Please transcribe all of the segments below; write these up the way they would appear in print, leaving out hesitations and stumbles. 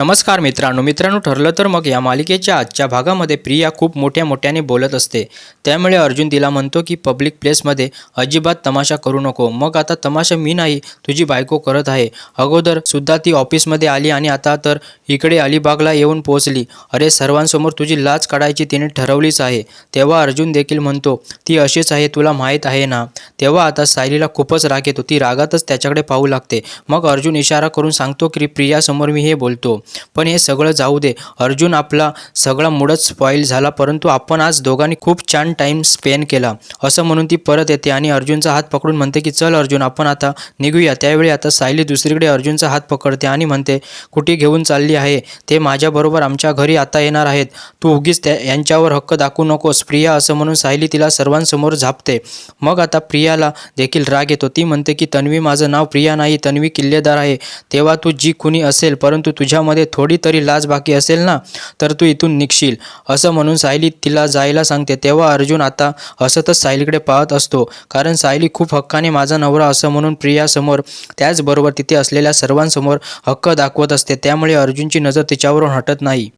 नमस्कार मित्रांनो ठरलं तर मग या मालिकेच्या आजच्या भागामध्ये प्रिया खूप मोठ्याने बोलत असते. त्यामुळे अर्जुन तिला म्हणतो की पब्लिक प्लेसमध्ये अजिबात तमाशा करू नको. मग आता तमाशा मी नाही तुझी बायको करत आहे. अगोदर सुद्धा ती ऑफिसमध्ये आली आणि आता तर इकडे अलिबागला येऊन पोहोचली. अरे सर्वांसमोर तुझी लाज काढायची तिने ठरवलीच आहे. तेव्हा अर्जुन देखील म्हणतो ती अशीच आहे तुला माहीत आहे ना. तेव्हा आता सायलीला खूपच राग येतो. ती रागातच त्याच्याकडे पाहू लागते. मग अर्जुन इशारा करून सांगतो की प्रियासमोर मी हे बोलतो. पण हे सगळं जाऊ दे अर्जुन, आपला सगळा मूडच स्पॉईल झाला, परंतु आपण आज दोघांनी खूप छान टाइम स्पेंड केला असं म्हणून ती परत येते आणि अर्जुनचा हात पकडून म्हणते की चल अर्जुन आपण आता निघूया. त्यावेळी आता सायली दुसरीकडे अर्जुनचा हात पकडते आणि म्हणते कुठे घेऊन चालली आहे. ते माझ्याबरोबर आमच्या घरी आता येणार आहेत. तू उगीच यांच्यावर हक्क दाखवू नकोस प्रिया असं म्हणून सायली तिला सर्वांसमोर झापते. मग आता प्रियाला देखील राग येतो. ती म्हणते की तन्वी माझं नाव प्रिया नाही, तन्वी किल्लेदार आहे. तेव्हा तू जी कुणी असेल परंतु तुझ्यामध्ये थोडी तरी लाज बाकी असेल ना तर तू इथून निघशील असं म्हणून सायली तिला जायला सांगते. तेव्हा अर्जुन आता हसतच सायलीकडे पाहत असतो, कारण सायली खूप हक्काने माझा नवरा असं म्हणून प्रियासमोर त्याचबरोबर तिथे असलेल्या सर्वांसमोर हक्क दाखवत असते. त्यामुळे अर्जुनची नजर तिच्यावरून हटत नाही.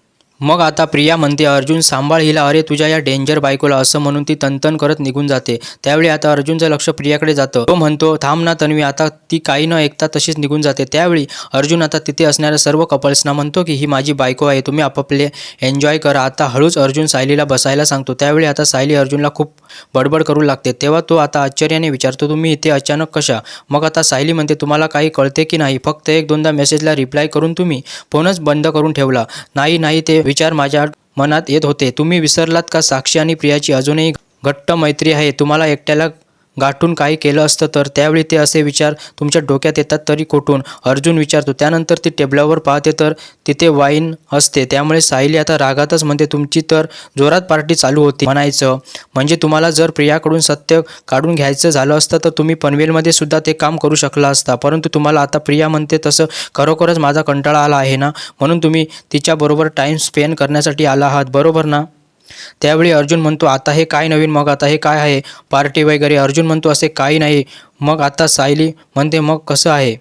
मग आता प्रिया म्हणते अर्जुन सांभाळ हिला, अरे तुझ्या या डेंजर बायकोला असं म्हणून ती तनतन करत निघून जाते. त्यावेळी आता अर्जुनचं लक्ष प्रियाकडे जातं. तो म्हणतो थांब ना तन्वी. आता ती काही न ऐकता तशीच निघून जाते. त्यावेळी अर्जुन आता तिथे असणाऱ्या सर्व कपल्सना म्हणतो की ही माझी बायको आहे, तुम्ही आपापले एन्जॉय करा. आता हळूच अर्जुन सायलीला बसायला सांगतो. त्यावेळी आता सायली अर्जुनला खूप बडबड करू लागते. तेव्हा तो आता आश्चर्याने विचारतो तुम्ही इथे अचानक कशा. मग आता सायली म्हणते तुम्हाला काही कळते की नाही, फक्त एक दोनदा मेसेजला रिप्लाय करून तुम्ही फोनच बंद करून ठेवला. नाही ते विचार माझ्या मनात येत होते. तुम्ही विसरलात का साक्षी आणि प्रियाची अजूनही घट्ट मैत्री आहे. तुम्हाला एकट्याला गाठून काही केलं असतं तर. त्यावेळी ते असे विचार तुमच्या डोक्यात येतात तरी कुठून, अर्जुन विचारतो. त्यानंतर ती टेबलावर पाहते तर तिथे वाईन असते. त्यामुळे सायली आता रागातच म्हणते तुमची तर जोरात पार्टी चालू होती म्हणायचं. म्हणजे तुम्हाला जर प्रियाकडून सत्य काढून घ्यायचं झालं असतं तर तुम्ही पनवेलमध्ये सुद्धा ते काम करू शकला असता. परंतु तुम्हाला आता प्रिया म्हणते तसं खरोखरच माझा कंटाळा आला आहे ना, म्हणून तुम्ही तिच्याबरोबर टाईम स्पेंड करण्यासाठी आला आहात बरोबर ना. त्यावेळी अर्जुन म्हणतो आता हे काय नवीन, मग आता हे काय आहे पार्टी वगैरे. अर्जुन म्हणतो असे काही नाही. मग आता सायली म्हणते मग कसं आहे.